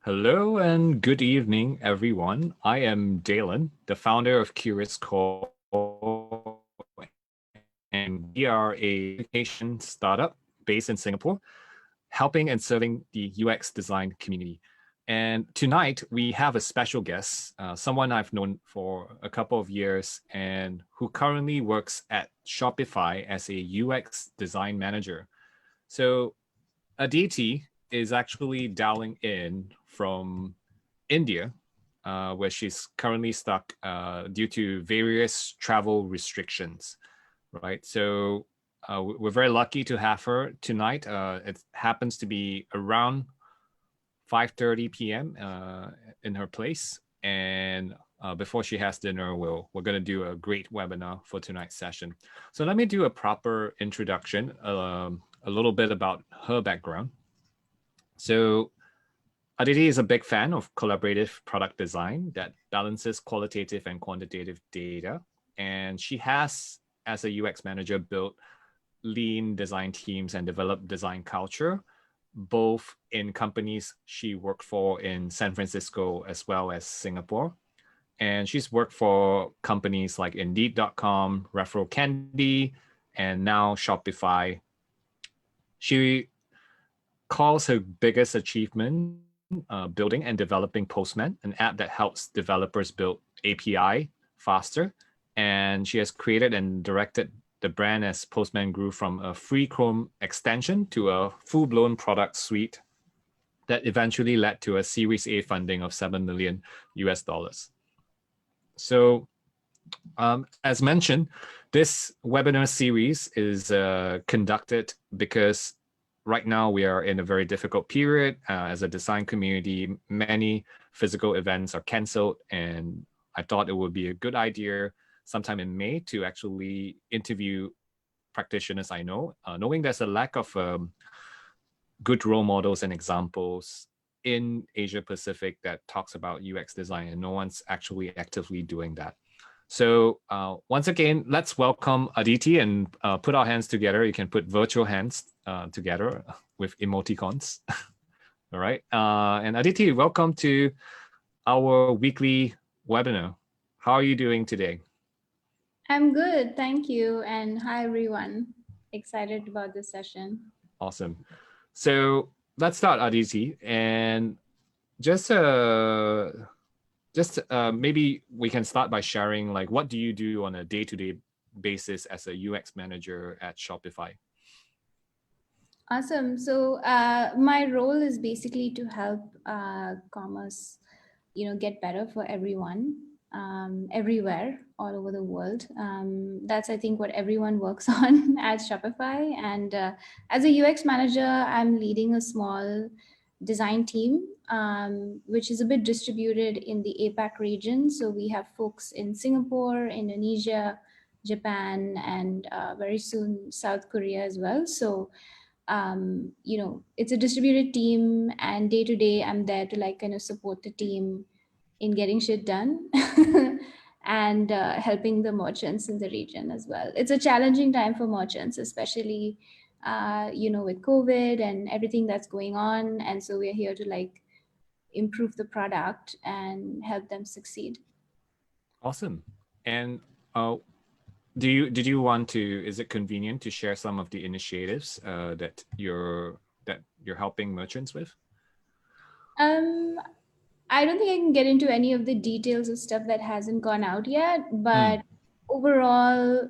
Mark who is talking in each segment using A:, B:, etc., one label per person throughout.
A: Hello and good evening, everyone. I am Daylon, the founder of CuriousCore, and we are a education startup based in Singapore, helping and serving the UX design community. And tonight we have a special guest, someone I've known for a couple of years and who currently works at Shopify as a UX design manager. So Aditi is actually dialing in from India, where she's currently stuck due to various travel restrictions, right? So we're very lucky to have her tonight. It happens to be around 5:30 p.m. In her place, and before she has dinner, we're going to do a great webinar for tonight's session. So let me do a proper introduction, a little bit about her background. So Aditi is a big fan of collaborative product design that balances qualitative and quantitative data. And she has, as a UX manager, built lean design teams and developed design culture, both in companies she worked for in San Francisco as well as Singapore. And she's worked for companies like Indeed.com, Referral Candy, and now Shopify. She calls her biggest achievement building and developing Postman, an app that helps developers build API faster. And she has created and directed the brand as Postman grew from a free Chrome extension to a full-blown product suite that eventually led to a Series A funding of 7 million US dollars. So as mentioned, this webinar series is conducted because right now we are in a very difficult period as a design community. Many physical events are canceled, and I thought it would be a good idea sometime in May to actually interview practitioners I know, knowing there's a lack of good role models and examples in Asia Pacific that talks about UX design, and no one's actually actively doing that. So once again, let's welcome Aditi and put our hands together. You can put virtual hands together with emoticons. All right. And Aditi, welcome to our weekly webinar. How are you doing today?
B: I'm good, thank you. And hi, everyone. Excited about this session.
A: Awesome. So let's start, Aditi, and just maybe we can start by sharing like what do you do on a day-to-day basis as a UX manager at Shopify?
B: Awesome. So my role is basically to help commerce, get better for everyone, everywhere, all over the world. That's I think what everyone works on at Shopify. And as a UX manager, I'm leading a small design team, which is a bit distributed in the APAC region. So we have folks in Singapore, Indonesia, Japan, and very soon South Korea as well. So it's a distributed team, and day to day I'm there to like kind of support the team in getting shit done and helping the merchants in the region as well. It's a challenging time for merchants, especially with COVID and everything that's going on, and so we're here to like improve the product and help them succeed.
A: Awesome. And did you want to? Is it convenient to share some of the initiatives that you're helping merchants with?
B: um I don't think I can get into any of the details of stuff that hasn't gone out yet, but overall,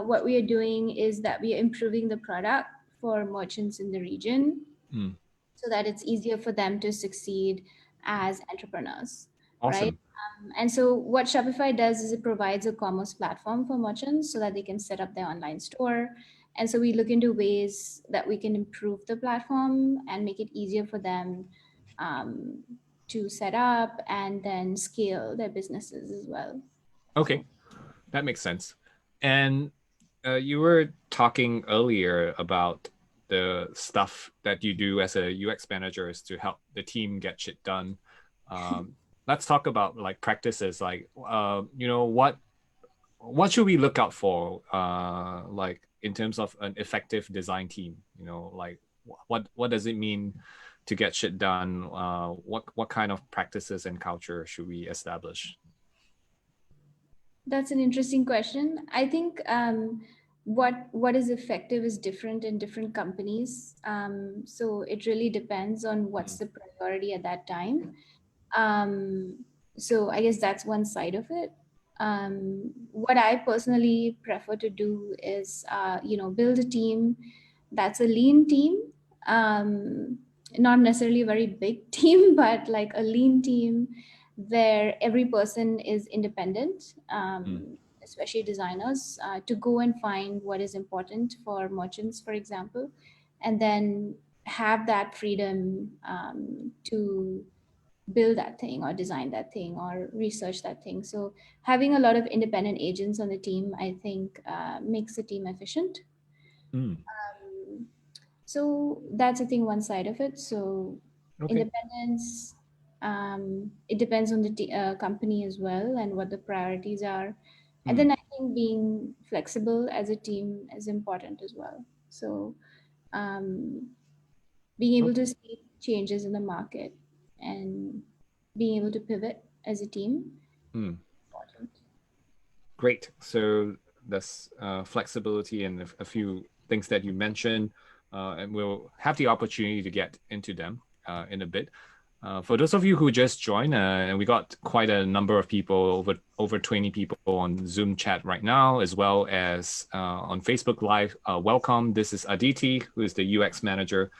B: what we are doing is that we are improving the product for merchants in the region so that it's easier for them to succeed as entrepreneurs, right?
A: Awesome.
B: And so, what Shopify does is it provides a commerce platform for merchants so that they can set up their online store. And so, we look into ways that we can improve the platform and make it easier for them um, to set up and then scale their businesses as well.
A: Okay, that makes sense. And you were talking earlier about the stuff that you do as a UX manager is to help the team get shit done. Let's talk about like practices, like what should we look out for, like in terms of an effective design team? Like what does it mean to get shit done? What kind of practices and culture should we establish?
B: That's an interesting question. I think what is effective is different in different companies. So it really depends on what's the priority at that time. Um, so I guess that's one side of it. What I personally prefer to do is, build a team that's a lean team. Um, Not necessarily a very big team, but like a lean team where every person is independent,
A: Mm,
B: especially designers, to go and find what is important for merchants, for example, and then have that freedom to build that thing or design that thing or research that thing. So having a lot of independent agents on the team, I think, makes the team efficient.
A: mm,
B: Um, so that's, I think, one side of it. So
A: okay.
B: independence, it depends on the company as well and what the priorities are. And
A: Mm,
B: then I think being flexible as a team is important as well. So um, being able
A: okay.
B: to see changes in the market and being able to pivot as a team,
A: Mm.
B: important.
A: Great. So there's flexibility and a few things that you mentioned, and we'll have the opportunity to get into them in a bit. For those of you who just joined, and we got quite a number of people, over 20 people on Zoom chat right now, as well as on Facebook Live. Welcome. This is Aditi, who is the UX manager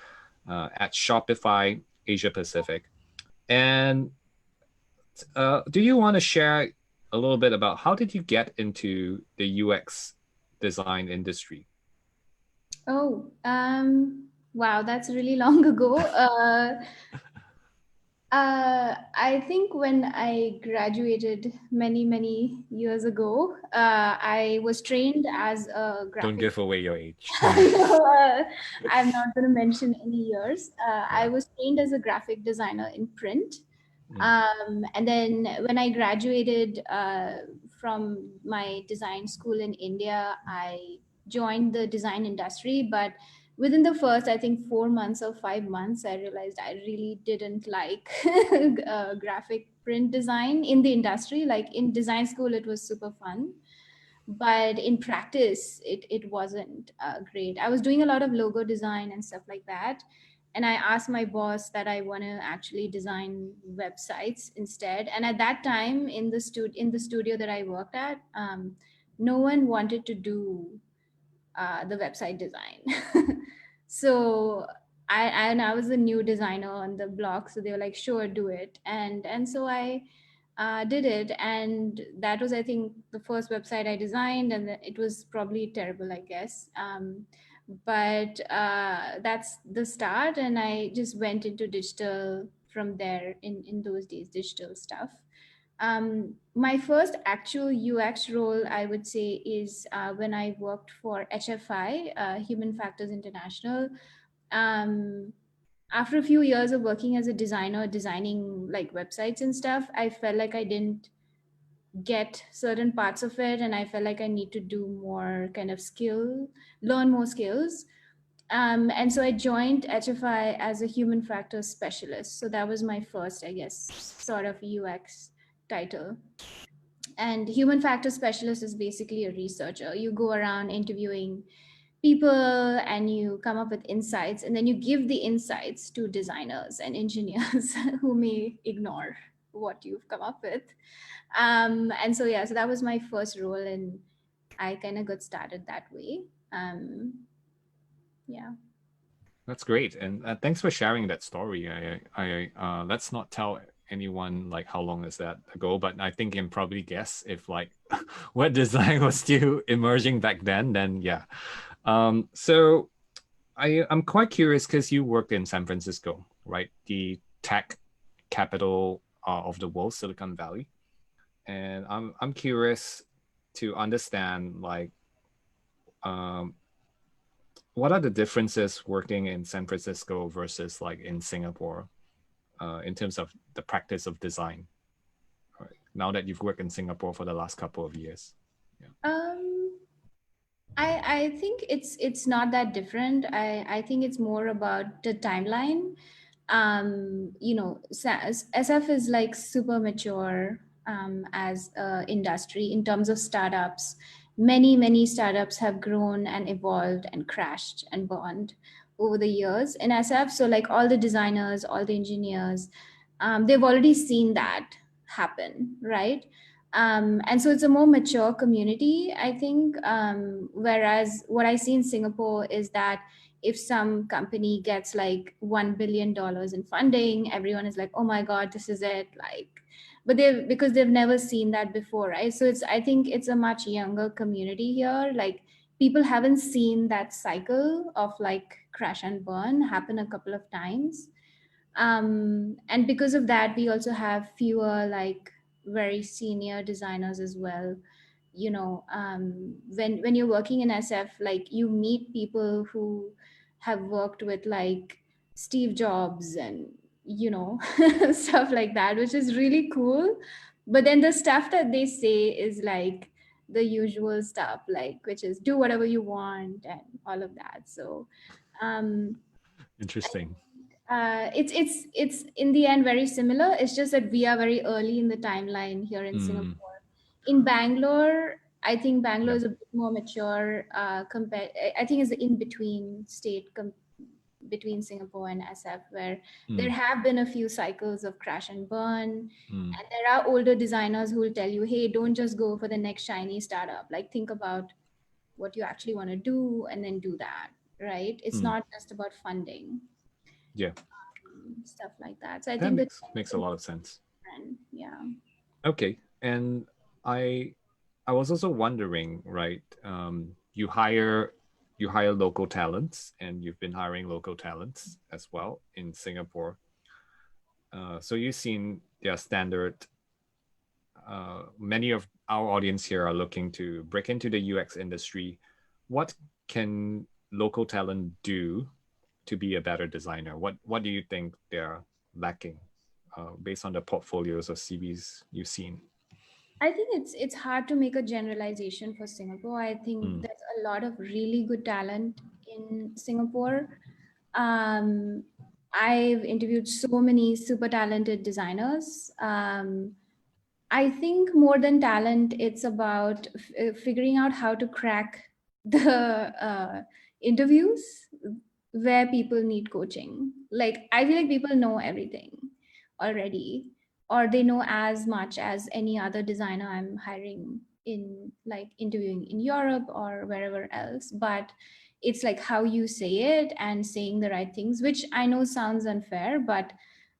A: at Shopify Asia Pacific. And do you want to share a little bit about how did you get into the UX design industry?
B: Oh, wow, that's really long ago. I think when I graduated many, many years ago, I was trained as a
A: Don't
B: graphic.
A: give away your age.
B: No, I'm not going to mention any years. I
A: Yeah.
B: was trained as a graphic designer in print.
A: Mm,
B: And then when I graduated from my design school in India, I joined the design industry. But within the first, I think, 4 months or 5 months, I realized I really didn't like graphic print design in the industry. Like in design school, it was super fun, but in practice it wasn't great. I was doing a lot of logo design and stuff like that, and I asked my boss that I want to actually design websites instead. And at that time in the studio that I worked at, no one wanted to do the website design. So I was a new designer on the block, so they were like, sure, do it. And so I did it, and that was, I think, the first website I designed, and it was probably terrible, I guess. But that's the start, and I just went into digital from there. In those days, digital stuff. My first actual UX role, I would say, is when I worked for HFI, Human Factors International. Um, After a few years of working as a designer, designing like websites and stuff, I felt like I didn't get certain parts of it, and I felt like I need to do more kind of learn more skills. And so I joined HFI as a human factors specialist. So that was my first, I guess, sort of UX title. And human factor specialist is basically a researcher. You go around interviewing people and you come up with insights, and then you give the insights to designers and engineers who may ignore what you've come up with. And so yeah, so that was my first role, and I kind of got started that way. Yeah.
A: that's great, and thanks for sharing that story. Let's not tell anyone like how long is that ago, but I think you can probably guess if like what design was still emerging back then. Then yeah. So I'm quite curious because you worked in San Francisco, right? The tech capital of the world, Silicon Valley. And I'm curious to understand like um, what are the differences working in San Francisco versus like in Singapore in terms of the practice of design, right? Now that you've worked in Singapore for the last couple of years. Yeah.
B: Um, I think it's not that different. I think it's more about the timeline. SF is like super mature as a industry in terms of startups. Many startups have grown and evolved and crashed and burned over the years in SF. So like all the designers, all the engineers, they've already seen that happen, right? And so it's a more mature community, I think. Whereas what I see in Singapore is that if some company gets like $1 billion in funding, everyone is like, oh my God, this is it. Like, but because they've never seen that before, right? So I think it's a much younger community here. Like people haven't seen that cycle of like crash and burn happen a couple of times. And because of that, we also have fewer like very senior designers as well. When you're working in SF, like you meet people who have worked with like Steve Jobs and stuff like that, which is really cool. But then the stuff that they say is like the usual stuff, like which is do whatever you want and all of that. So um
A: Interesting.
B: it's in the end very similar. It's just that we are very early in the timeline here in
A: Mm,
B: Singapore. In Bangalore, I think Bangalore
A: yeah.
B: is a bit more mature. Compared, I think it's the in between state between Singapore and SF, where there
A: Mm,
B: have been a few cycles of crash and burn,
A: mm,
B: and there are older designers who will tell you, "Hey, don't just go for the next shiny startup. Like think about what you actually want to do, and then do that." Right? It's
A: mm.
B: not just about funding,
A: Yeah,
B: stuff like that. So I
A: that
B: think the
A: makes a lot of sense.
B: trend, yeah.
A: Okay, and I I was also wondering, right? You hire local talents, and you've been hiring local talents as well in Singapore. So you've seen their standard. Many of our audience here are looking to break into the UX industry. What can local talent do to be a better designer? What do you think they're lacking based on the portfolios of CVs you've seen?
B: I think it's hard to make a generalization for Singapore. I think
A: Mm,
B: there's a lot of really good talent in Singapore. Um, I've interviewed so many super talented designers. I think more than talent, it's about figuring out how to crack the interviews where people need coaching. Like, I feel like people know everything already, or they know as much as any other designer I'm hiring in, like, interviewing in Europe or wherever else. But it's like how you say it and saying the right things, which I know sounds unfair, but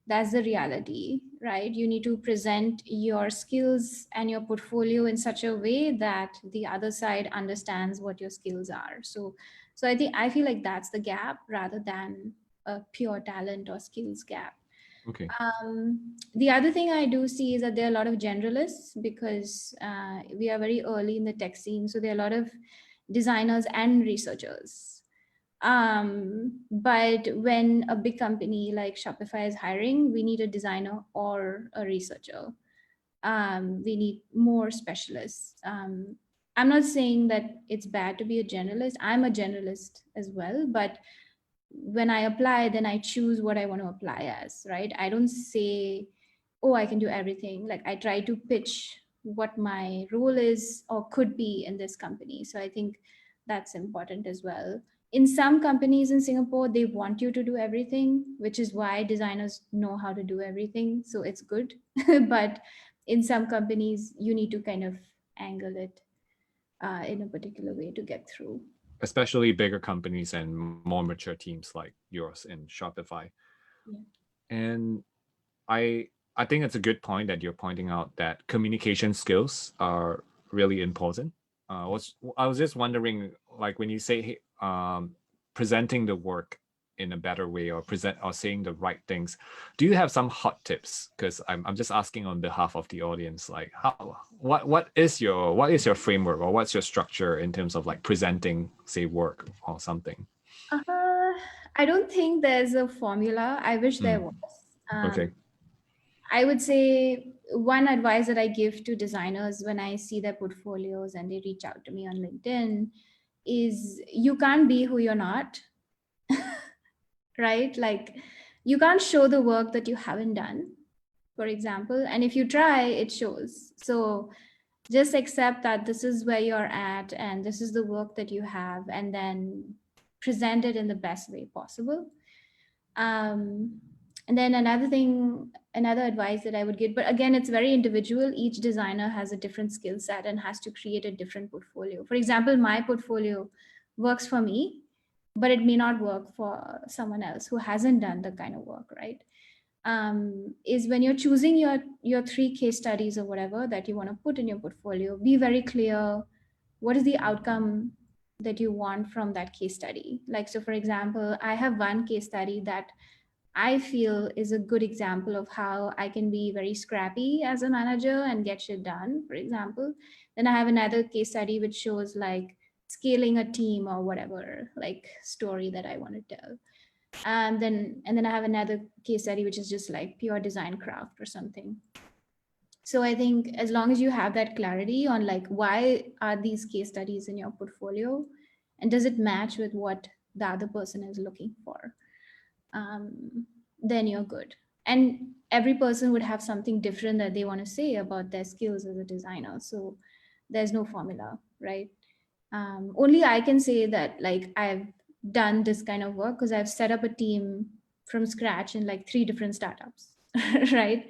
B: that's the reality, right? You need to present your skills and your portfolio in such a way that the other side understands what your skills are. So I feel like that's the gap rather than a pure talent or skills gap.
A: okay.
B: The other thing I do see is that there are a lot of generalists because we are very early in the tech scene. So there are a lot of designers and researchers. But when a big company like Shopify is hiring, we need a designer or a researcher. We need more specialists. I'm not saying that it's bad to be a generalist. I'm a generalist as well, but when I apply, then I choose what I want to apply as, right? I don't say, oh, I can do everything. Like I try to pitch what my role is or could be in this company. So I think that's important as well. In some companies in Singapore, they want you to do everything, which is why designers know how to do everything. So it's good. But in some companies, you need to kind of angle it in a particular way to get through.
A: Especially bigger companies and more mature teams like yours in Shopify.
B: Yeah.
A: And I I think it's a good point that you're pointing out that communication skills are really important. I was just wondering, like when you say presenting the work in a better way or present or saying the right things, do you have some hot tips? Because I'm just asking on behalf of the audience, like how what is your framework or what's your structure in terms of like presenting, say, work or something?
B: I don't think there's a formula. I wish there
A: Mm,
B: was. Um,
A: okay.
B: I would say one advice that I give to designers when I see their portfolios and they reach out to me on LinkedIn is you can't be who you're not, right? Like You can't show the work that you haven't done, for example, and if you try, it shows. So just accept that this is where you're at and this is the work that you have, and then present it in the best way possible. um, and then another advice that I would give, but again, it's very individual. Each designer has a different skill set and has to create a different portfolio. For example, my portfolio works for me, but it may not work for someone else who hasn't done the kind of work, right? Is when you're choosing your 3 case studies or whatever that you want to put in your portfolio, be very clear what is the outcome that you want from that case study. Like, so for example, I have one case study that I feel is a good example of how I can be very scrappy as a manager and get shit done, for example. Then I have another case study which shows like scaling a team or whatever, like story that I want to tell. And then I have another case study which is just like pure design craft or something. So I think as long as you have that clarity on like why are these case studies in your portfolio and does it match with what the other person is looking for, then you're good. And every person would have something different that they want to say about their skills as a designer. So there's no formula, right? Only I can say that like I've done this kind of work because I've set up a team from scratch in like 3 different startups, right?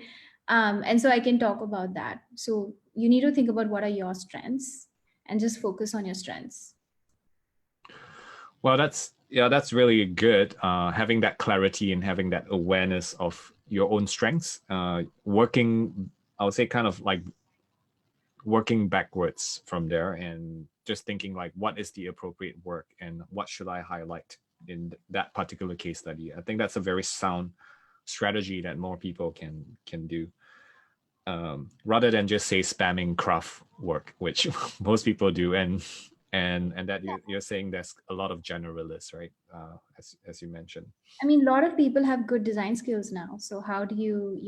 B: And so I can talk about that. So you need to think about what are your strengths and just focus on your strengths.
A: Well, that's really good. Having that clarity and having that awareness of your own strengths. Working, I would say, kind of like working backwards from there and just thinking like, what is the appropriate work and what should I highlight in that particular case study. I think that's a very sound strategy that more people can do. Rather than just say spamming craft work, which most people do, and that you're saying there's a lot of generalists, right? As you mentioned.
B: I mean, a lot of people have good design skills now. So how do you,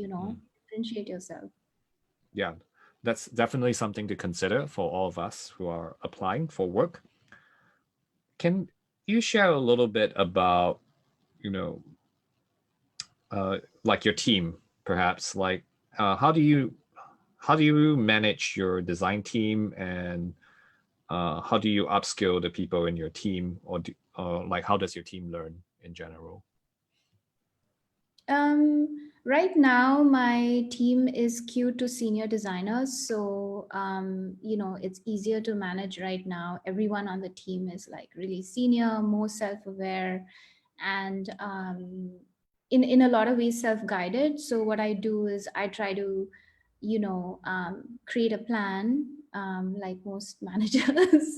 B: differentiate yourself?
A: Yeah, that's definitely something to consider for all of us who are applying for work. Can you share a little bit about, you know, like your team, perhaps? Like, how do you manage your design team, and how do you upskill the people in your team, or like how does your team learn in general?
B: Right now, my team is queued to senior designers. So, it's easier to manage right now. Everyone on the team is like really senior, more self-aware, and in a lot of ways self-guided. So what I do is I try to, create a plan, like most managers,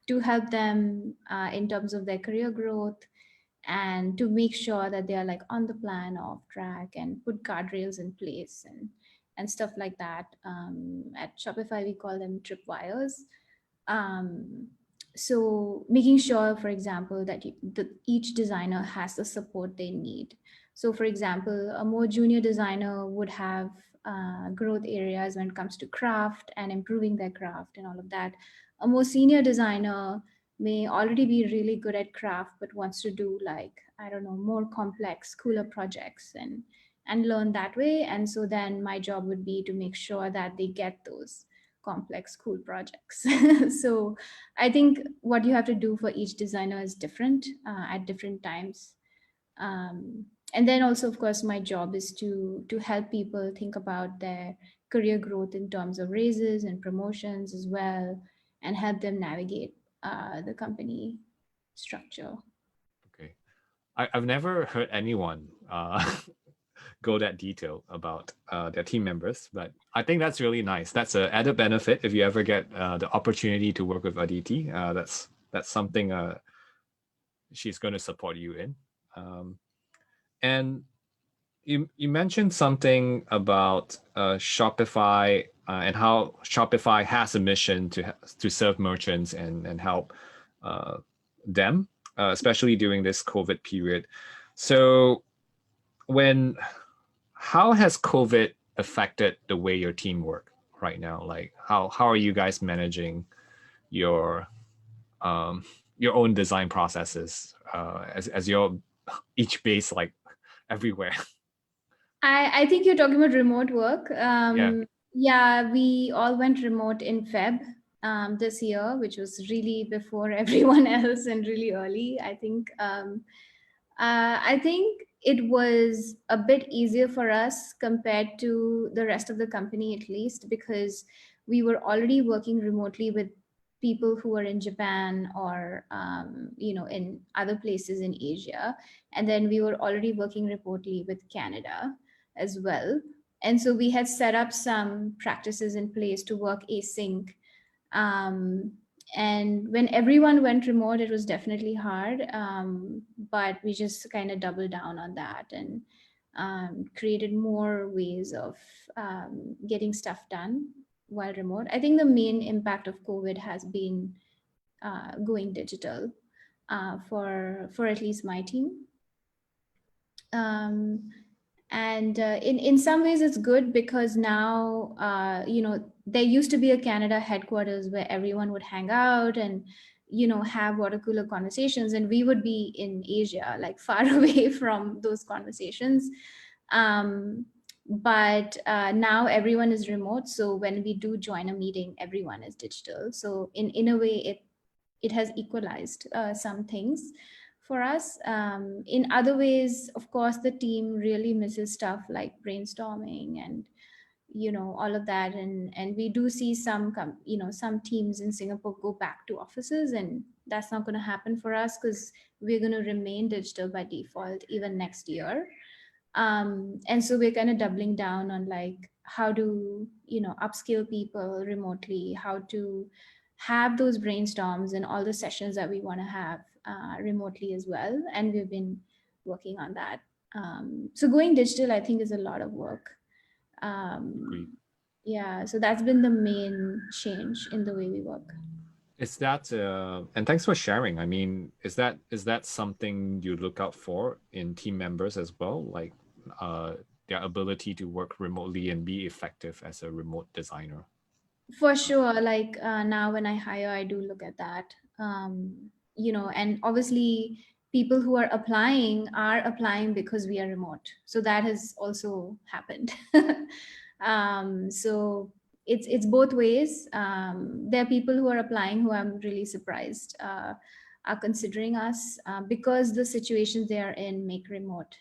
B: to help them in terms of their career growth and to make sure that they are like on the plan, off track, and put guardrails in place and stuff like that. At Shopify, we call them tripwires. Um, so making sure, for example, that each designer has the support they need. So for example, a more junior designer would have growth areas when it comes to craft and improving their craft and all of that. A more senior designer may already be really good at craft but wants to do like, I don't know, more complex, cooler projects and learn that way. And so then my job would be to make sure that they get those complex, cool projects. So I think what you have to do for each designer is different at different times. And then also, of course, my job is to help people think about their career growth in terms of raises and promotions as well, and help them navigate the company structure.
A: Okay, I've never heard anyone go that detail about their team members, but I think that's really nice. That's an added benefit if you ever get the opportunity to work with Aditi. That's something she's going to support you in. And you mentioned something about Shopify and how Shopify has a mission to serve merchants and help them, especially during this COVID period. So how has COVID affected the way your team work right now? Like how are you guys managing your own design processes as your each base like everywhere?
B: I think you're talking about remote work.
A: Yeah.
B: Yeah, we all went remote in Feb this year, which was really before everyone else and really early. I think it was a bit easier for us compared to the rest of the company, at least, because we were already working remotely with people who were in Japan or in other places in Asia, and then we were already working remotely with Canada as well. And so we had set up some practices in place to work async. Um, and when everyone went remote, it was definitely hard. But we just kind of doubled down on that and created more ways of getting stuff done while remote. I think the main impact of COVID has been going digital for at least my team. Um, and in some ways it's good because now there used to be a Canada headquarters where everyone would hang out and have water cooler conversations, and we would be in Asia, like far away from those conversations. Um, but now everyone is remote, so when we do join a meeting, everyone is digital. So in a way it has equalized some things for us. In other ways, of course, the team really misses stuff like brainstorming and all of that, and we do see some teams in Singapore go back to offices, and that's not going to happen for us because we're going to remain digital by default even next year. And so we're kind of doubling down on like how to upskill people remotely, how to have those brainstorms and all the sessions that we want to have remotely as well, and we've been working on that. So going digital, I think, is a lot of work.
A: Agreed.
B: Yeah, so that's been the main change in the way we work.
A: Is that and thanks for sharing. I mean, is that something you look out for in team members as well, like their ability to work remotely and be effective as a remote designer?
B: For sure, like now when I hire, I do look at that. And obviously people who are applying because we are remote. So that has also happened. So it's both ways. There are people who are applying who I'm really surprised are considering us because the situations they are in make remote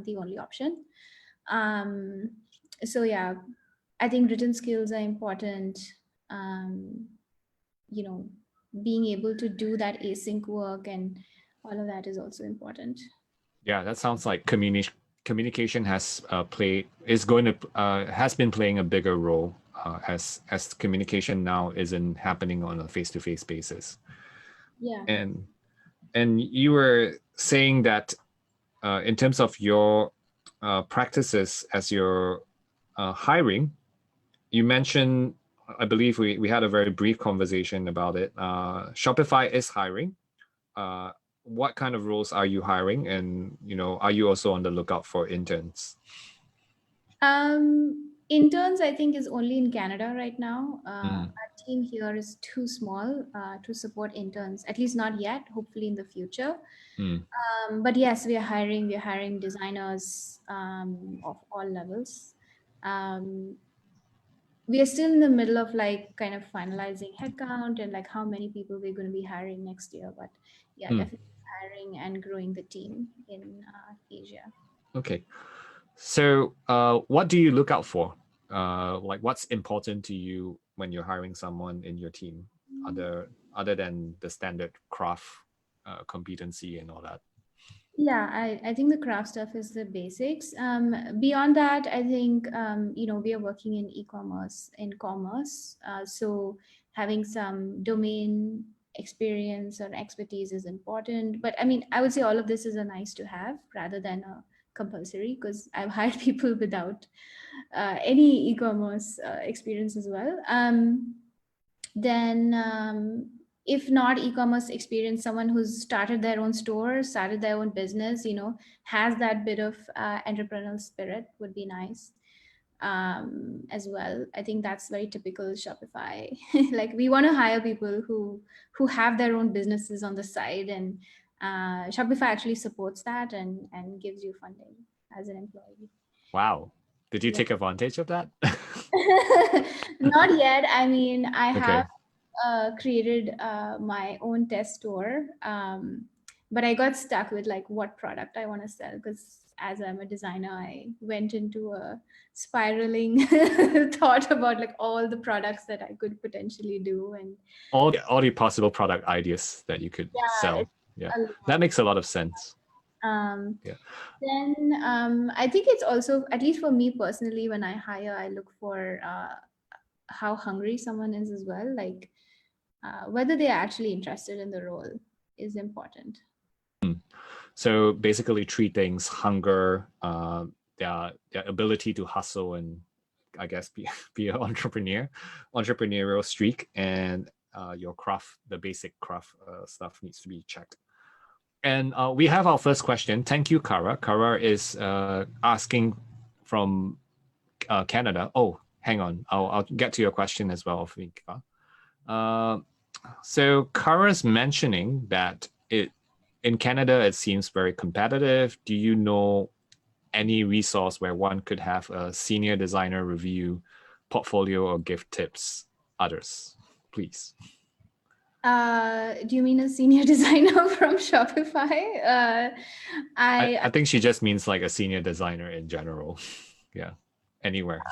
B: the only option. Um, so yeah, I think written skills are important. Um, you know, Being able to do that async work and all of that is also important.
A: Yeah, that sounds like communication has has been playing a bigger role as communication now isn't happening on a face-to-face basis.
B: Yeah.
A: And you were saying that in terms of your practices as you're hiring, you mentioned, I believe we had a very brief conversation about it. Shopify is hiring. Uh, what kind of roles are you hiring? And, are you also on the lookout for interns?
B: Interns, I think, is only in Canada right now.
A: Mm.
B: Our team here is too small to support interns, at least not yet, hopefully in the future.
A: Mm.
B: But yes, we are hiring. We are hiring designers of all levels. Um, we are still in the middle of like kind of finalizing headcount and like how many people we're going to be hiring next year. But yeah,
A: Mm.
B: definitely hiring and growing the team in Asia.
A: Okay. So what do you look out for? Like what's important to you when you're hiring someone in your team, other than the standard craft competency and all that?
B: Yeah, I think the craft stuff is the basics. Beyond that, I think, we are working in e-commerce, in commerce. So having some domain experience or expertise is important. But I mean, I would say all of this is a nice to have rather than a compulsory, because I've hired people without any e-commerce experience as well. Then if not e-commerce experience, someone who's started their own store, started their own business, has that bit of entrepreneurial spirit would be nice as well. I think that's very typical Shopify. Like we want to hire people who have their own businesses on the side and Shopify actually supports that and gives you funding as an employee.
A: Wow. Did you
B: Yeah.
A: take advantage of that?
B: Not yet. I mean, I
A: Okay.
B: have created my own test store, but I got stuck with like what product I want to sell, because as I'm a designer, I went into a spiraling thought about like all the products that I could potentially do, and
A: All the possible product ideas that you could
B: yeah,
A: sell.
B: it's
A: Yeah.
B: a
A: That
B: lot.
A: makes a lot of sense. Yeah.
B: Then I think it's also, at least for me personally, when I hire, I look for how hungry someone is as well. Like whether they're actually interested in the role is important.
A: So basically three things: hunger, their ability to hustle and I guess be an entrepreneurial streak, and your craft, the basic craft stuff needs to be checked. And we have our first question. Thank you, Kara. Kara is asking from Canada. Oh, hang on. I'll get to your question as well, Fika. So Kara's mentioning that in Canada it seems very competitive. Do you know any resource where one could have a senior designer review portfolio or give tips? Others, please.
B: Do you mean a senior designer from Shopify?
A: I think she just means like a senior designer in general. Yeah, anywhere.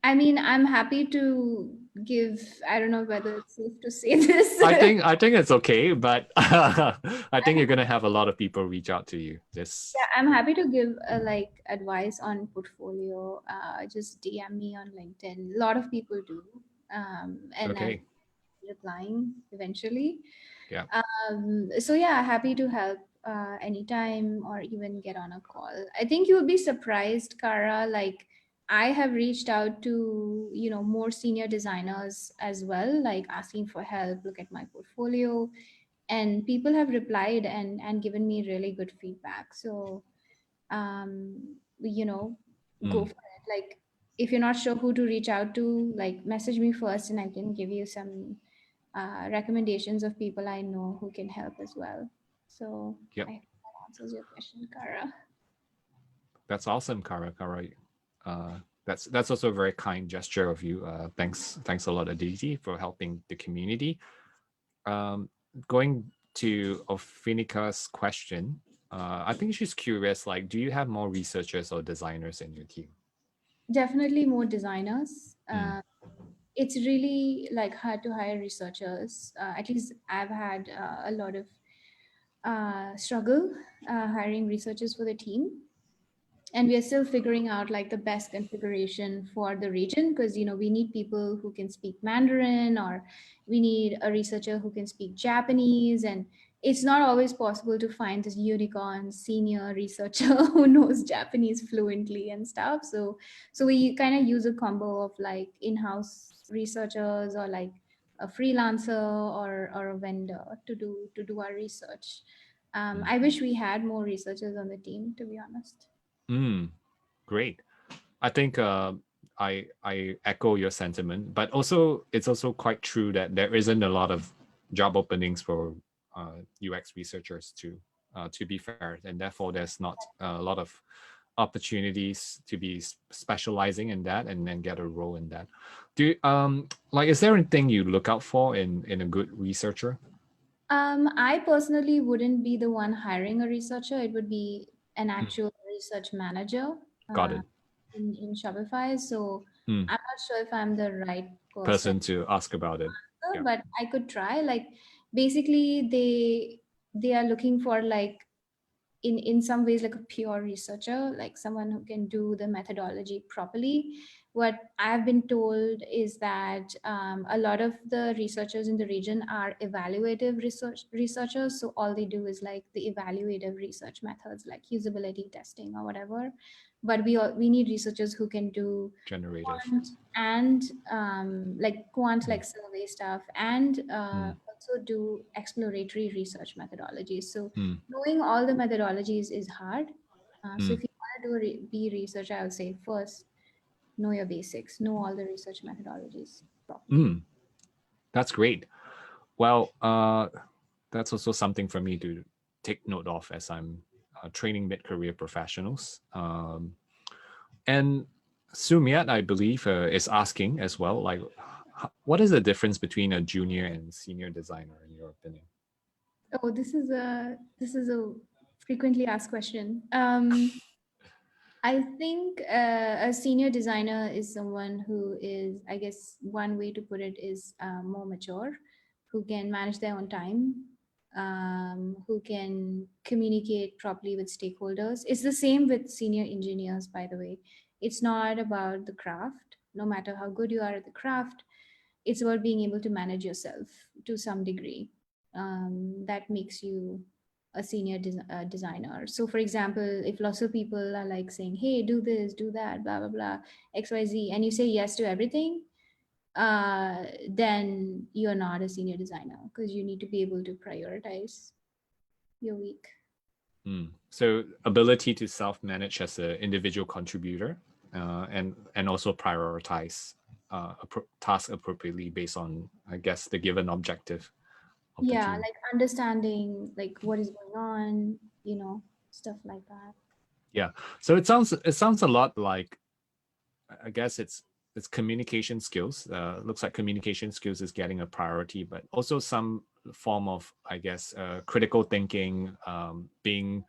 B: I mean, I'm happy to give. I don't know whether it's safe to say this.
A: I think it's okay, but I think you're gonna have a lot of people reach out to you. Just
B: Yeah, I'm happy to give like advice on portfolio. Just DM me on LinkedIn. A lot of people do, and I'm
A: okay.
B: replying eventually.
A: Yeah.
B: So yeah, happy to help anytime or even get on a call. I think you would be surprised, Kara. Like I have reached out to more senior designers as well, like asking for help. Look at my portfolio, and people have replied and given me really good feedback. So you know, go
A: Mm.
B: for it. Like if you're not sure who to reach out to, like message me first, and I can give you some recommendations of people I know who can help as well. So
A: Yep.
B: I hope that answers your question, Kara.
A: That's awesome, Kara. Kara, that's also a very kind gesture of you. Thanks a lot, Aditi, for helping the community. Going to Ophinika's question, I think she's curious. Like, do you have more researchers or designers in your team?
B: Definitely more designers.
A: Mm.
B: It's really like hard to hire researchers. At least I've had a lot of struggle hiring researchers for the team, and we are still figuring out like the best configuration for the region, because we need people who can speak Mandarin, or we need a researcher who can speak Japanese, and it's not always possible to find this unicorn senior researcher who knows Japanese fluently and stuff. So we kind of use a combo of like in-house researchers, or like a freelancer, or a vendor to do our research. I wish we had more researchers on the team, to be honest.
A: Mm. Great. I think I echo your sentiment, but also it's also quite true that there isn't a lot of job openings for UX researchers to be fair, and therefore there's not a lot of opportunities to be specializing in that and then get a role in that. Do like is there anything you look out for in a good researcher?
B: I personally wouldn't be the one hiring a researcher. It would be an
A: Mm.
B: actual research manager
A: Got
B: uh,
A: it.
B: in Shopify. So
A: Mm.
B: I'm not sure if I'm the right person,
A: Person to ask about it. Yeah.
B: but I could try. Like basically, they are looking for like in some ways like a pure researcher, like someone who can do the methodology properly. What I've been told is that a lot of the researchers in the region are evaluative researchers, so all they do is like the evaluative research methods like usability testing or whatever. But we need researchers who can do
A: Generative.
B: quant and like quant,
A: Mm.
B: like survey stuff, and
A: Mm.
B: also do exploratory research methodologies. So
A: Mm.
B: knowing all the methodologies is hard. So
A: Mm.
B: if you want to be research, I would say first know your basics, know all the research methodologies properly.
A: Mm. That's great. Well, that's also something for me to take note of as I'm training mid-career professionals. And Sumiat, I believe, is asking as well, like, what is the difference between a junior and senior designer, in your opinion?
B: Oh, this is a frequently asked question. I think a senior designer is someone who is, I guess, one way to put it is more mature, who can manage their own time, who can communicate properly with stakeholders. It's the same with senior engineers, by the way. It's not about the craft, no matter how good you are at the craft, it's about being able to manage yourself to some degree. That makes you a senior designer. So for example, if lots of people are like saying, hey, do this, do that, blah blah blah, xyz, and you say yes to everything, then you're not a senior designer, because you need to be able to prioritize your week.
A: So ability to self-manage as an individual contributor, and also prioritize tasks appropriately based on, I guess, the given objective of the
B: Yeah,
A: team.
B: like understanding like what is going on, stuff like that.
A: Yeah. So it sounds a lot like, I guess it's communication skills. Looks like communication skills is getting a priority, but also some form of, I guess, critical thinking, being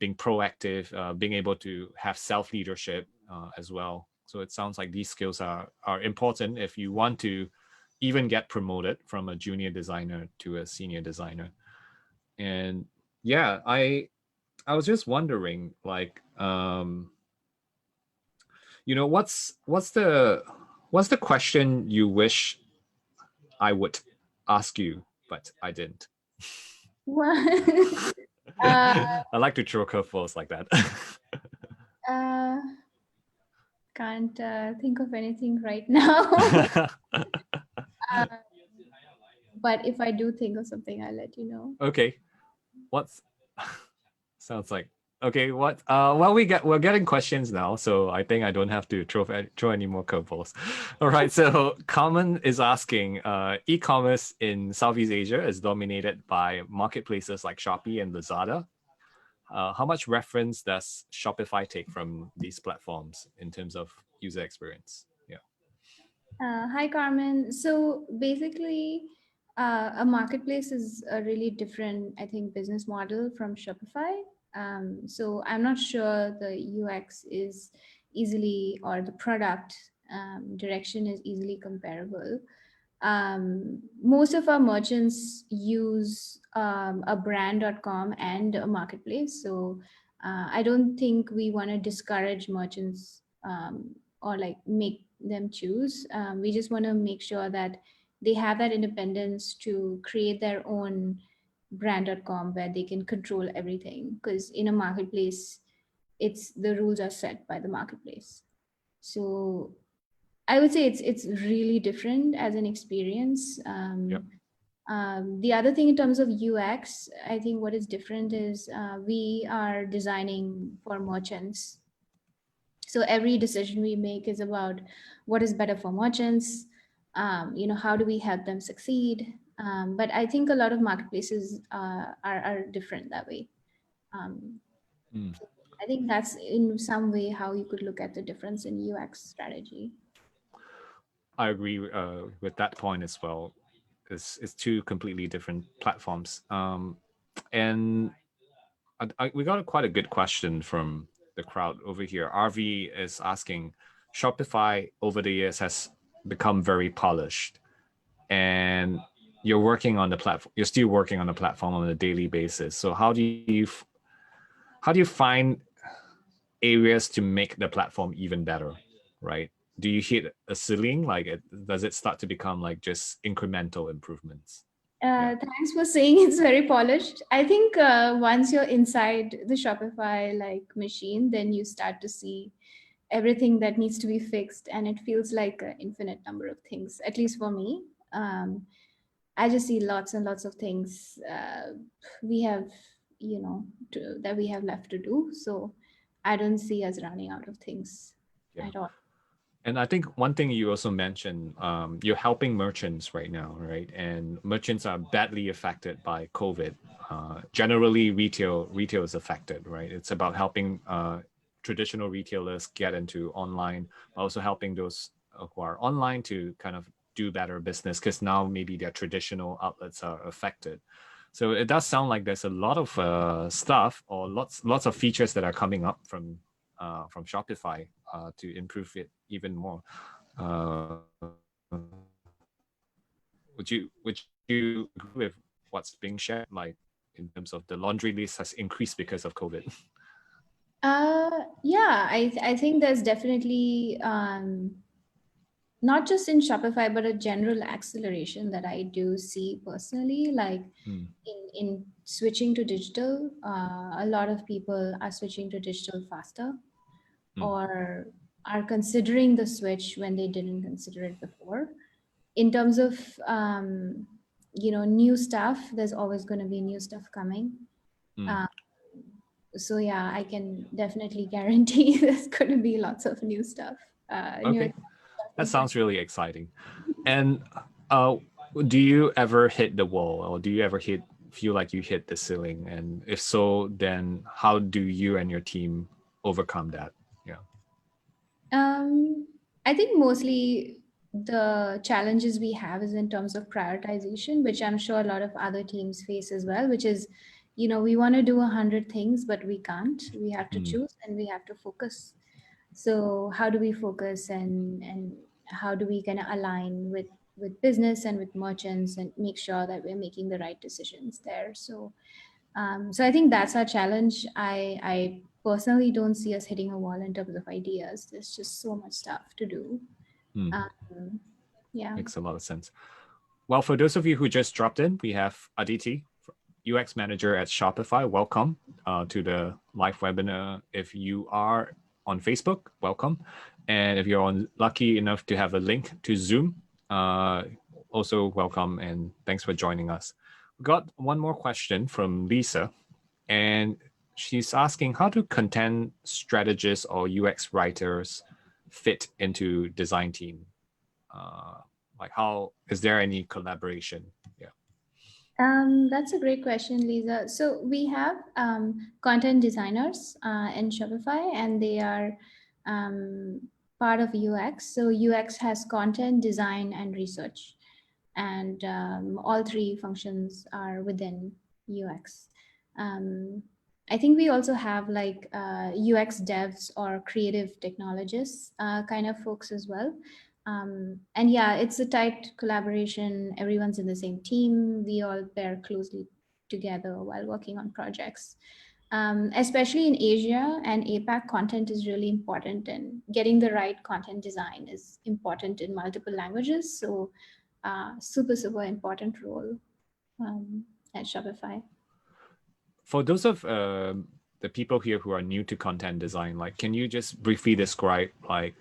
A: proactive, being able to have self leadership as well. So it sounds like these skills are important if you want to even get promoted from a junior designer to a senior designer. And yeah, I was just wondering, like, what's the question you wish I would ask you, but I didn't?
B: What? uh,
A: I like to throw curveballs like that.
B: uh, can't think of anything right now. uh, but if I do think of something, I'll let you know.
A: Okay, what's sounds like okay. Well, we're getting questions now, so I think I don't have to throw any more curveballs. All right. So Carmen is asking, e-commerce in Southeast Asia is dominated by marketplaces like Shopee and Lazada. How much reference does Shopify take from these platforms in terms of user experience? Yeah.
B: Hi, Carmen. So basically, a marketplace is a really different, I think, business model from Shopify. So I'm not sure the UX is easily, or the product direction is easily comparable. Most of our merchants use a brand.com and a marketplace. So I don't think we want to discourage merchants, or like make them choose. We just want to make sure that they have that independence to create their own brand.com where they can control everything. Because in a marketplace, it's the rules are set by the marketplace. So I would say it's really different as an experience.
A: Yep.
B: The other thing in terms of UX, I think what is different is we are designing for merchants. So every decision we make is about what is better for merchants. How do we help them succeed? But I think a lot of marketplaces are different that way. Um,
A: Mm.
B: I think that's in some way how you could look at the difference in UX strategy.
A: I agree with that point as well. It's two completely different platforms. And we got quite a good question from the crowd over here. RV is asking, Shopify over the years has become very polished, and you're working on the platform. You're still working on the platform on a daily basis. So how do you find areas to make the platform even better, right? Do you hit a ceiling? Like, does it start to become like just incremental improvements? Yeah.
B: Thanks for saying it's very polished. I think once you're inside the Shopify like machine, then you start to see everything that needs to be fixed, and it feels like an infinite number of things. At least for me, I just see lots and lots of things we have, that we have left to do. So I don't see us running out of things
A: Yeah.
B: at all.
A: And I think one thing you also mentioned, you're helping merchants right now, right? And merchants are badly affected by COVID. Generally, retail is affected, right? It's about helping traditional retailers get into online, but also helping those who are online to kind of do better business because now maybe their traditional outlets are affected. So it does sound like there's a lot of stuff or lots of features that are coming up from Shopify to improve it even more. Uh, would you agree with what's being shared, like in terms of the laundry list has increased because of COVID?
B: Yeah, I think there's definitely not just in Shopify, but a general acceleration that I do see personally, like
A: Mm,
B: in switching to digital. A lot of people are switching to digital faster,
A: mm,
B: or are considering the switch when they didn't consider it before. In terms of new stuff, there's always going to be new stuff coming.
A: mm.
B: Uh, so yeah, I can definitely guarantee there's going to be lots of new stuff, new
A: Okay,
B: stuff
A: that
B: inside.
A: sounds really exciting. And uh, do you ever hit the wall, or do you ever feel like you hit the ceiling? And if so, then how do you and your team overcome that? Yeah.
B: Um, I think mostly the challenges we have is in terms of prioritization, which I'm sure a lot of other teams face as well, which is, we want to do 100 things, but we can't. We have to
A: Mm,
B: choose and we have to focus. So how do we focus, and how do we kind of align with business and with merchants and make sure that we're making the right decisions there? So I think that's our challenge. I personally don't see us hitting a wall in terms of ideas. There's just so much stuff to do.
A: mm.
B: Um, yeah.
A: Makes a lot of sense. Well, for those of you who just dropped in, we have Aditi, UX manager at Shopify. Welcome to the live webinar. If you are on Facebook, welcome. And if you're lucky enough to have a link to Zoom, also welcome and thanks for joining us. We got one more question from Lisa, and she's asking, how do content strategists or UX writers fit into design team? Like, how is there any collaboration? Yeah.
B: That's a great question, Lisa. So we have content designers in Shopify, and they are um, part of UX. So UX has content, design, and research, and all three functions are within UX. Um, I think we also have like UX devs or creative technologists kind of folks as well. And yeah, it's a tight collaboration. Everyone's in the same team. We all pair closely together while working on projects. Especially in Asia and APAC, content is really important, and getting the right content design is important in multiple languages. So, super important role um, at Shopify.
A: For those of the people here who are new to content design, like, can you just briefly describe, like,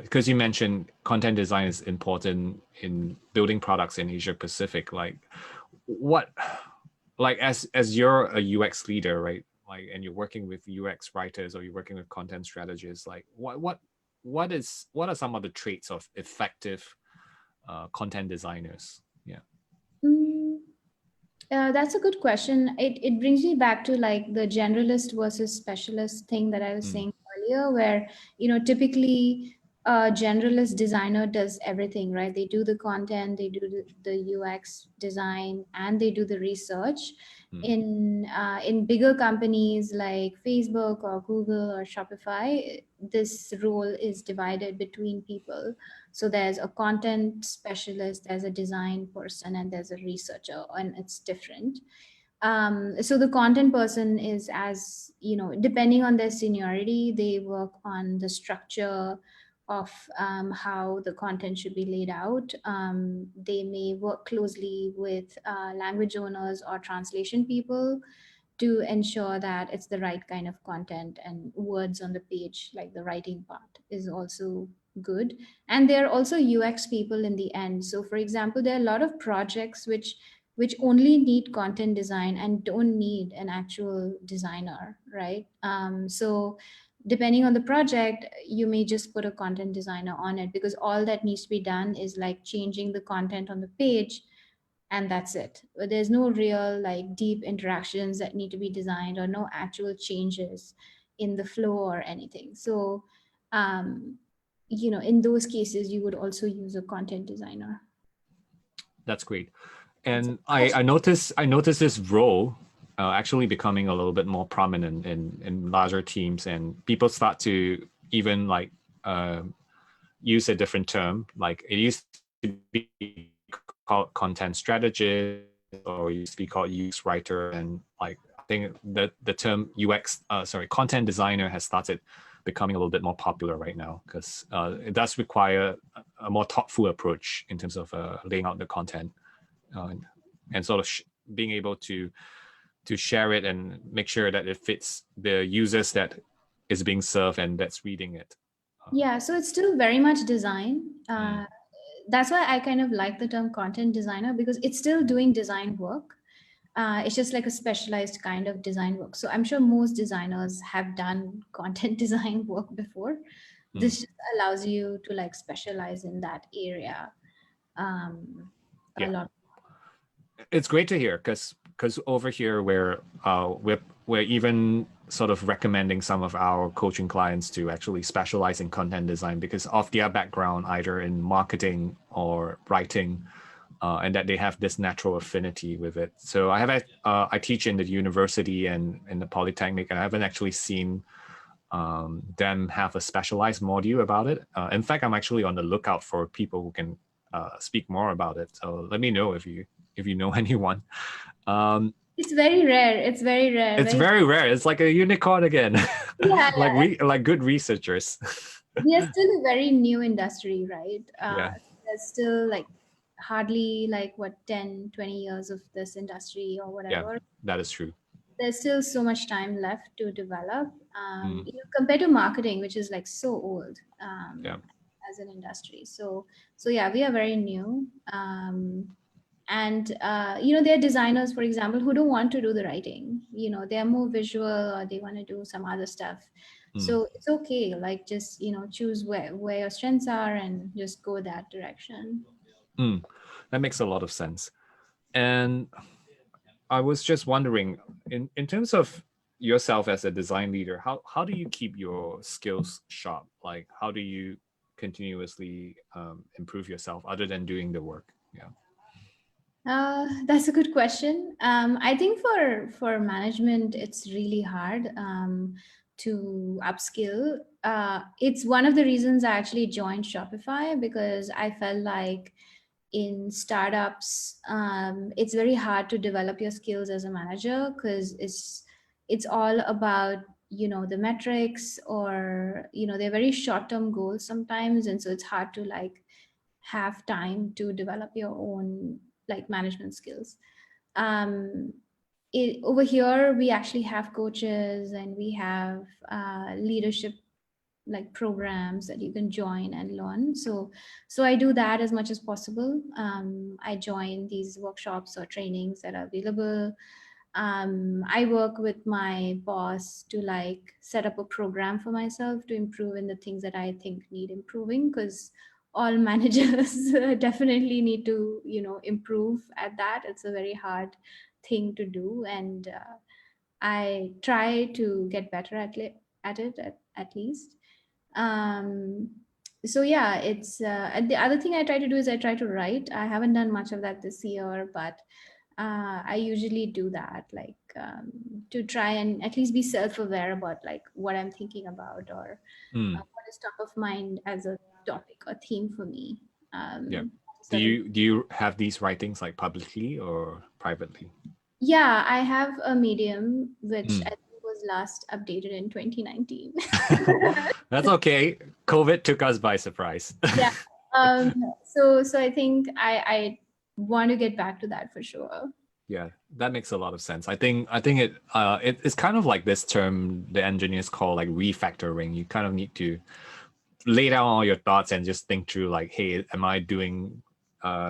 A: because you mentioned content design is important in building products in Asia Pacific, like, what, like, as you're a UX leader, right? Like, and you're working with UX writers or you're working with content strategists, like, what are some of the traits of effective content designers? Yeah.
B: Mm, that's a good question. It brings me back to like the generalist versus specialist thing that I was
A: Mm,
B: saying earlier, where typically a generalist designer does everything, right? They do the content, they do the UX design, and they do the research.
A: mm,
B: In bigger companies like Facebook or Google or Shopify, this role is divided between people. So there's a content specialist, there's a design person, and there's a researcher, and it's different. So the content person is, as depending on their seniority, they work on the structure of how the content should be laid out. They may work closely with language owners or translation people to ensure that it's the right kind of content, and words on the page, like the writing part, is also good. And there are also UX people in the end. So for example, there are a lot of projects which only need content design and don't need an actual designer, right? So depending on the project, you may just put a content designer on it, because all that needs to be done is like changing the content on the page, and that's it. But there's no real like deep interactions that need to be designed, or no actual changes in the flow or anything. So in those cases you would also use a content designer.
A: That's great.
B: That's
A: And I noticed this role actually becoming a little bit more prominent in larger teams, and people start to even like use a different term. Like it used to be called content strategist, or it used to be called UX writer, and like I think the term content designer has started becoming a little bit more popular right now, because it does require a more thoughtful approach in terms of laying out the content, and sort of being able to share it and make sure that it fits the users that is being served and that's reading it.
B: Yeah, so it's still very much design. That's why I kind of like the term content designer, because it's still doing design work. It's just like a specialized kind of design work. So I'm sure most designers have done content design work before. This just allows you to like specialize in that area a lot.
A: It's great to hear, because over here we're even sort of recommending some of our coaching clients to actually specialize in content design because of their background, either in marketing or writing, and that they have this natural affinity with it. So I teach in the university and in the polytechnic, and I haven't actually seen them have a specialized module about it. In fact, I'm actually on the lookout for people who can speak more about it. So let me know if you know anyone.
B: It's very rare. It's very rare.
A: It's very rare. It's like a unicorn again.
B: Yeah,
A: like good researchers.
B: we are still a very new industry, right?
A: Yeah.
B: There's still like hardly like 10, 20 years of this industry or
A: Yeah,
B: whatever.
A: that is true.
B: There's still so much time left to develop, compared to marketing, which is like so old as an industry. So yeah, we are very new. And there are designers, for example, who don't want to do the writing. They are more visual, or they want to do some other stuff. So it's okay, like just choose where your strengths are and just go that direction.
A: That makes a lot of sense. And I was just wondering, in terms of yourself as a design leader, how do you keep your skills sharp? Like, how do you continuously improve yourself other than doing the work? Yeah.
B: That's a good question. I think for management, it's really hard to upskill. It's one of the reasons I actually joined Shopify, because I felt like in startups, it's very hard to develop your skills as a manager, because it's all about the metrics, or they're very short-term goals sometimes, and so it's hard to like have time to develop your own like management skills. Over here we actually have coaches, and we have leadership like programs that you can join and learn. So I do that as much as possible. I join these workshops or trainings that are available. I work with my boss to like set up a program for myself to improve in the things that I think need improving, because all managers definitely need to improve at that. It's a very hard thing to do, and I try to get better at it at least. So yeah, it's and the other thing I try to do is I try to write. I haven't done much of that this year, but I usually do that, like to try and at least be self-aware about like what I'm thinking about, or what is top of mind as a topic or theme for me.
A: Yeah. Do you have these writings like publicly or privately?
B: Yeah, I have a Medium, which I think was last updated in 2019.
A: That's okay. COVID took us by surprise.
B: Yeah. So I think I want to get back to that for sure.
A: Yeah, that makes a lot of sense. I think it's kind of like this term the engineers call like refactoring. You kind of need to lay down all your thoughts and just think through like, hey, am I doing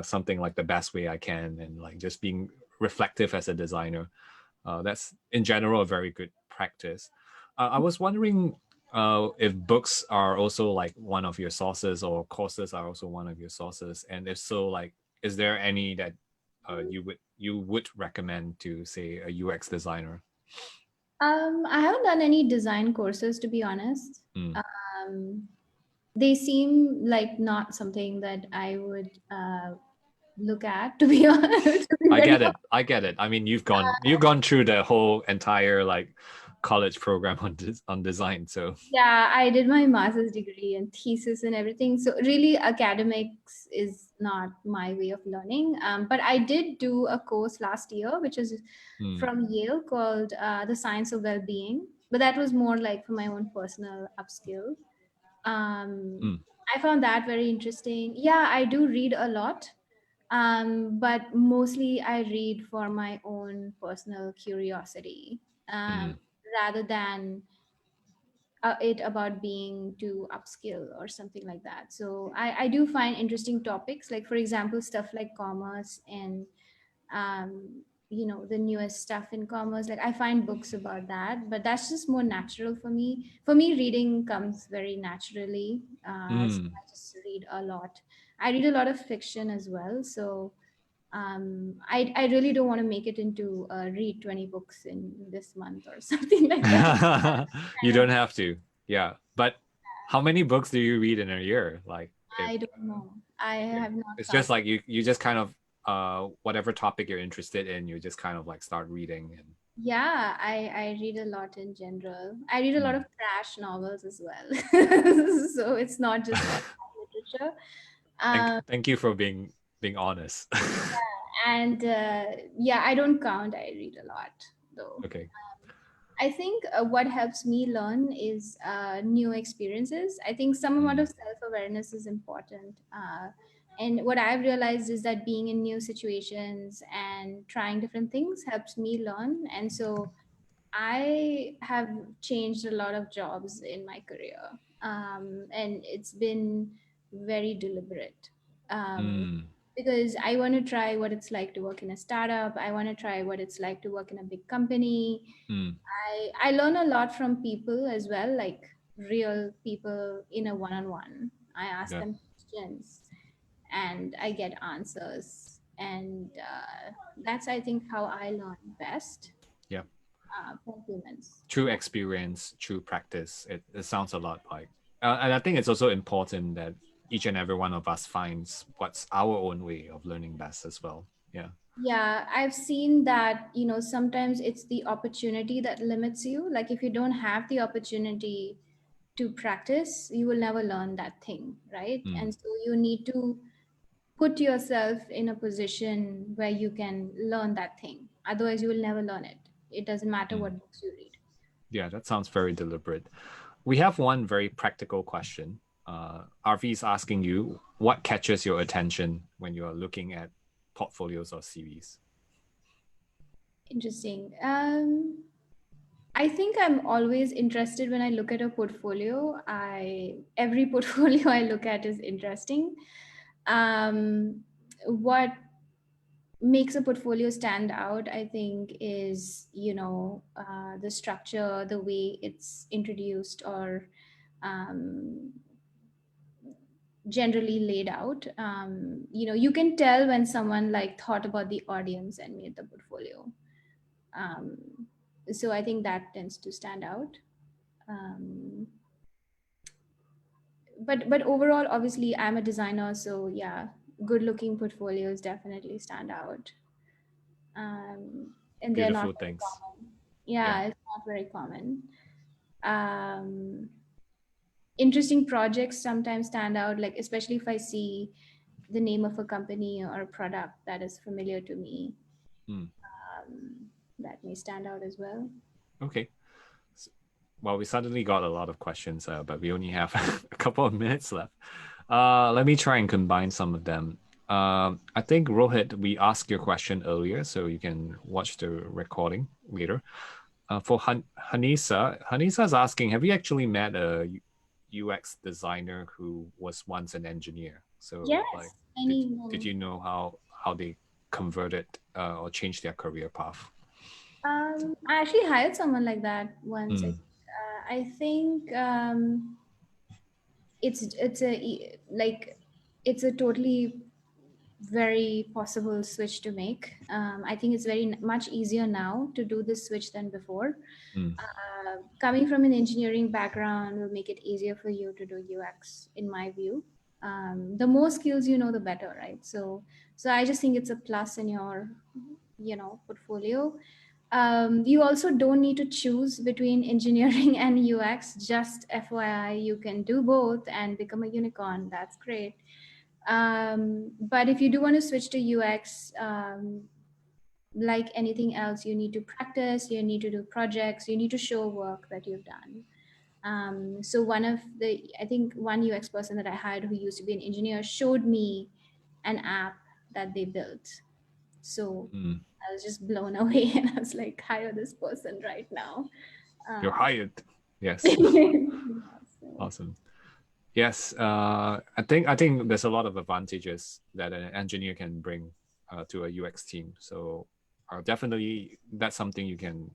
A: something like the best way I can, and like just being reflective as a designer. That's in general a very good practice. I was wondering, if books are also like one of your sources or courses are also one of your sources, and if so, like, is there any that you would recommend to say a UX designer?
B: I haven't done any design courses, to be honest.
A: Mm.
B: Um, they seem like not something that I would look at, to be honest, to be
A: I
B: very
A: get it. I get it. I mean, you've gone through the whole entire like college program on design, so
B: Yeah, I did my master's degree and thesis and everything. So really, academics is not my way of learning. But I did do a course last year, which is
A: mm,
B: from Yale called The Science of Well-Being. But that was more like for my own personal upskill. Um,
A: mm,
B: I found that very interesting. Yeah, I do read a lot, but mostly I read for my own personal curiosity,
A: mm,
B: rather than it about being too upskill or something like that. So I do find interesting topics, like for example, stuff like commerce and the newest stuff in commerce. Like I find books about that, but that's just more natural for me. For me, reading comes very naturally. So
A: mm.
B: I just read a lot. I read a lot of fiction as well. So I really don't want to make it into read 20 books in this month or something like that.
A: You
B: Kind
A: don't
B: of,
A: have to. Yeah. But how many books do you read in a year? Like if
B: I don't know. I
A: yeah.
B: have not
A: It's just
B: counted.
A: like you just kind of whatever topic you're interested in, you just kind of like start reading and
B: Yeah, I read a lot in general. I read a lot
A: mm.
B: of trash novels as well. So it's not just literature.
A: thank
B: Um,
A: thank you for being honest.
B: and yeah, I don't count. I read a lot though.
A: Okay.
B: I think what helps me learn is new experiences. I think some amount of
A: Mm,
B: self awareness is important. And what I've realized is that being in new situations and trying different things helps me learn. And so I have changed a lot of jobs in my career, and it's been very deliberate,
A: mm,
B: because I want to try what it's like to work in a startup. I want to try what it's like to work in a big company.
A: mm.
B: I learn a lot from people as well, like real people in a one-on-one. I ask
A: Yeah.
B: them questions and I get answers, and that's I think how I learn best
A: Yeah.
B: from humans.
A: True experience, true practice. It sounds a lot like, and I think it's also important that each and every one of us finds what's our own way of learning best as well. Yeah.
B: Yeah, I've seen that, sometimes it's the opportunity that limits you. Like if you don't have the opportunity to practice, you will never learn that thing, right?
A: Mm,
B: And so you need to put yourself in a position where you can learn that thing. Otherwise, you will never learn it. It doesn't matter
A: mm.
B: what books you read.
A: Yeah, that sounds very deliberate. We have one very practical question. RV is asking you, what catches your attention when you are looking at portfolios or CVs?
B: Interesting. I think I'm always interested when I look at a portfolio. I every portfolio I look at is interesting. What makes a portfolio stand out, I think, is the structure, the way it's introduced, or um, generally laid out. You can tell when someone like thought about the audience and made the portfolio. Um, so I think that tends to stand out. Um, but overall, obviously, I'm a designer, so yeah, good looking portfolios definitely stand out. And they're not
A: Beautiful
B: very
A: things.
B: common.
A: Yeah.
B: Yeah, it's not very common. Um, Interesting projects sometimes stand out, like especially if I see the name of a company or a product that is familiar to me,
A: Mm,
B: that may stand out as well.
A: okay. Well, we suddenly got a lot of questions, but we only have a couple of minutes left. Let me try and combine some of them. I think Rohit, we asked your question earlier, so you can watch the recording later. For Hanisa is asking, have you actually met a UX designer who was once an engineer? So, like,
B: Yes,
A: did
B: many.
A: you know how they converted or changed their career path?
B: I actually hired someone like that once.
A: Mm,
B: I think it's a totally very possible switch to make. I think it's very much easier now to do this switch than before.
A: Mm,
B: Coming from an engineering background will make it easier for you to do UX, in my view. The more skills you know, the better, right? So I just think it's a plus in your, portfolio. You also don't need to choose between engineering and UX. Just FYI, you can do both and become a unicorn. That's great. But if you do want to switch to UX, like anything else, you need to practice, you need to do projects, you need to show work that you've done. So I think one UX person that I hired who used to be an engineer showed me an app that they built. So
A: mm.
B: I was just blown away and I was like, hire this person right now.
A: You're
B: Um,
A: hired. Yes.
B: yeah, so,
A: Awesome. Yes, I think there's a lot of advantages that an engineer can bring to a UX team. So definitely that's something you can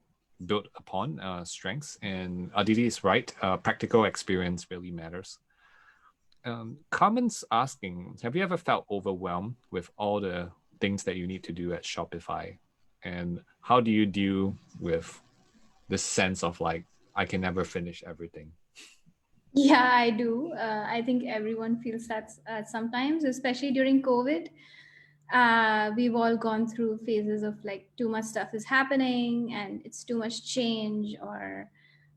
A: build upon strengths. And Aditi is right. Practical experience really matters. Carmen's asking, have you ever felt overwhelmed with all the things that you need to do at Shopify? And how do you deal with this sense of like, I can never finish everything?
B: yeah, I do. I think everyone feels that sometimes, especially during COVID. We've all gone through phases of like too much stuff is happening and it's too much change or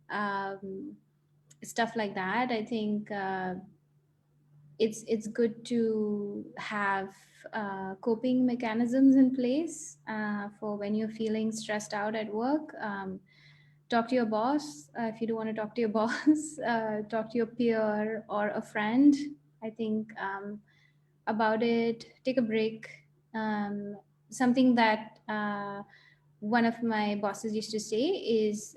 B: um, stuff like that. I think it's good to have coping mechanisms in place for when you're feeling stressed out at work. Talk to your boss if you don't want to talk to your boss. Talk to your peer or a friend. I think about it. Take a break. Something that one of my bosses used to say is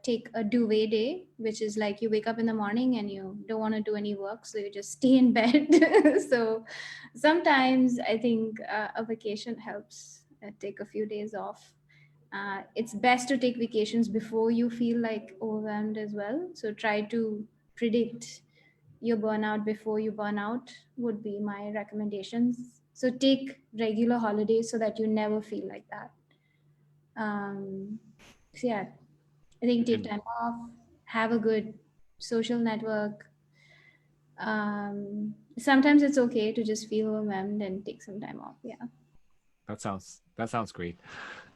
B: take a duvet day, which is like you wake up in the morning and you don't want to do any work, so you just stay in bed. So sometimes I think a vacation helps. Take a few days off. It's best to take vacations before you feel like overwhelmed as well. So try to predict your burnout before you burn out would be my recommendations. So take regular holidays so that you never feel like that. So yeah, I think take
A: And
B: time off, have a good social network. Sometimes it's okay to just feel overwhelmed and take some time off. Yeah.
A: that sounds great.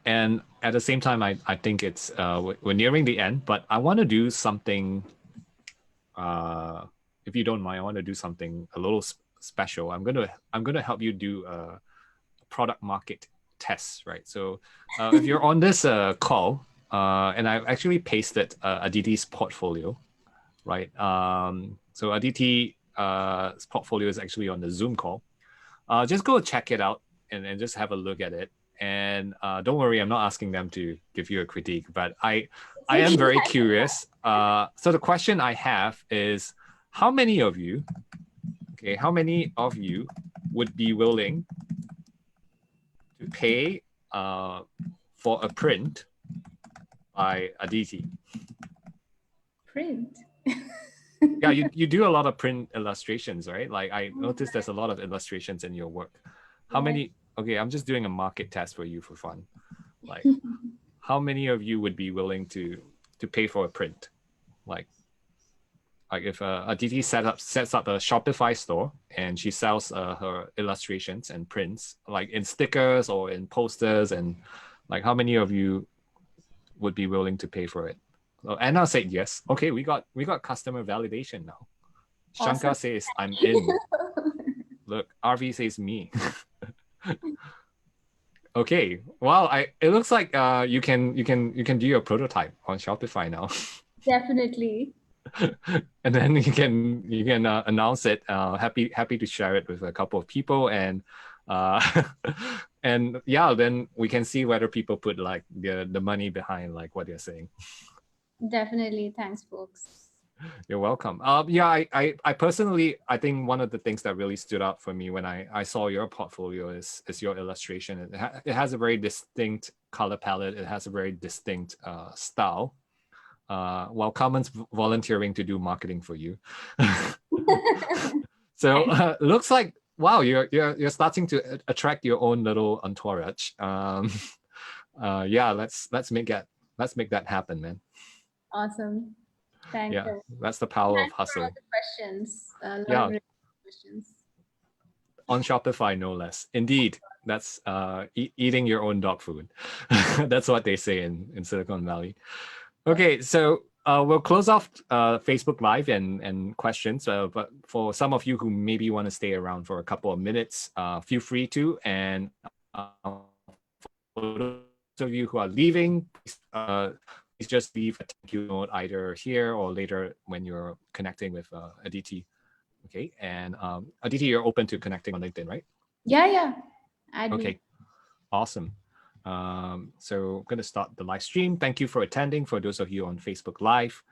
A: And at the same time, I think it's we're nearing the end, but I want to do something. If you don't mind, I want to do something a little special. I'm gonna help you do a product market test, right? So if you're on this call, and I actually pasted Aditi's portfolio, right? So Aditi's portfolio is actually on the Zoom call. Just go check it out and just have a look at it. And don't worry, I'm not asking them to give you a critique, but I am very curious. So the question I have is, how many of you would be willing to pay for a print by Aditi?
B: Print.
A: Yeah, you do a lot of print illustrations, right? Like I noticed there's a lot of illustrations in your work. How
B: Yes.
A: many? Okay, I'm just doing a market test for you for fun. Like, how many of you would be willing to pay for a print? Like if Aditi sets up a Shopify store and she sells her illustrations and prints, like in stickers or in posters, and like how many of you would be willing to pay for it? So Anna said yes. Okay, we got customer validation now.
B: Awesome.
A: Shankar says I'm in. Look, RV says me. Okay. Well, it looks like you can do your prototype on Shopify now.
B: Definitely.
A: And then you can announce it. Happy to share it with a couple of people, and and yeah, then we can see whether people put like the money behind like what you're saying.
B: Definitely. Thanks, folks.
A: You're welcome. Yeah, I personally, I think one of the things that really stood out for me when I saw your portfolio is your illustration. It has a very distinct color palette. It has a very distinct style. while Carmen's volunteering to do marketing for you. So looks like, wow, you're starting to attract your own little entourage. Yeah, let's make that happen, man.
B: Awesome. Thanks.
A: Yeah, that's the power of
B: Thanks for all
A: hustling.
B: the questions. A lot of
A: Yeah,
B: really good questions.
A: on Shopify, no less. Indeed, that's eating your own dog food. That's what they say in Silicon Valley. Okay, so we'll close off Facebook Live and questions. But for some of you who maybe want to stay around for a couple of minutes, feel free to. And for those of you who are leaving, please just leave a thank you note either here or later when you're connecting with Aditi. Okay, and Aditi, you're open to connecting on LinkedIn, right?
B: Yeah. Add me.
A: Okay, awesome. So I'm going to start the live stream. Thank you for attending. For those of you on Facebook Live,